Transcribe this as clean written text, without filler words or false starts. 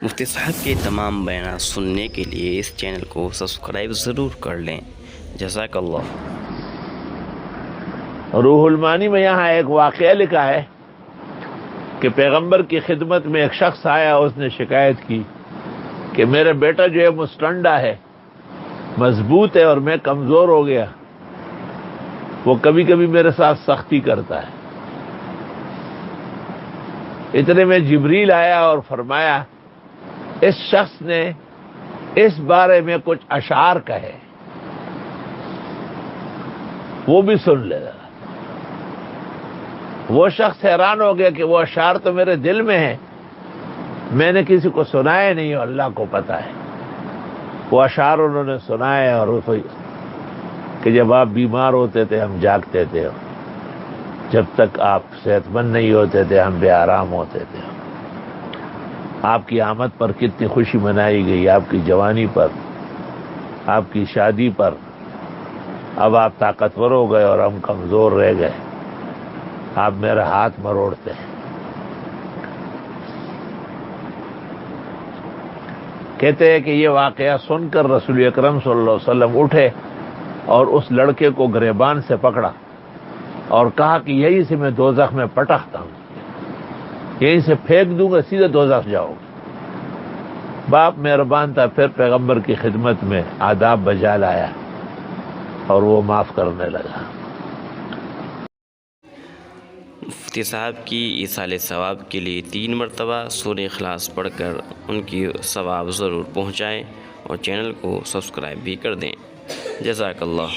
مفتی صاحب کے تمام بیانات سننے کے لیے اس چینل کو سبسکرائب ضرور کر لیں۔ جزاک اللہ۔ روح المعانی میں یہاں ایک واقعہ لکھا ہے کہ پیغمبر کی خدمت میں ایک شخص آیا، اس نے شکایت کی کہ میرا بیٹا جو ہے مستنڈا ہے، مضبوط ہے اور میں کمزور ہو گیا، وہ کبھی کبھی میرے ساتھ سختی کرتا ہے۔ اتنے میں جبریل آیا اور فرمایا اس شخص نے اس بارے میں کچھ اشعار کہے، وہ بھی سن لے گا۔ وہ شخص حیران ہو گیا کہ وہ اشعار تو میرے دل میں ہیں، میں نے کسی کو سنائے نہیں، اللہ کو پتا ہے۔ وہ اشعار انہوں نے سنائے، اور کہ جب آپ بیمار ہوتے تھے ہم جاگتے تھے، جب تک آپ صحت مند نہیں ہوتے تھے ہم بے آرام ہوتے تھے۔ آپ کی آمد پر کتنی خوشی منائی گئی، آپ کی جوانی پر، آپ کی شادی پر۔ اب آپ طاقتور ہو گئے اور ہم کمزور رہ گئے، آپ میرا ہاتھ مروڑتے ہیں۔ کہتے ہیں کہ یہ واقعہ سن کر رسول اکرم صلی اللہ علیہ وسلم اٹھے اور اس لڑکے کو گریبان سے پکڑا اور کہا کہ یہیں سے میں دوزخ میں پٹکتا ہوں، یہیں سے پھینک دوں گا، سیدھے دوزخ جاؤ گے۔ باپ مہربان تھا، پھر پیغمبر کی خدمت میں آداب بجا لایا اور وہ معاف کرنے لگا۔ مفتی صاحب کی ایصال ثواب کے لیے 3 مرتبہ سورہ اخلاص پڑھ کر ان کی ثواب ضرور پہنچائیں اور چینل کو سبسکرائب بھی کر دیں۔ جزاک اللہ۔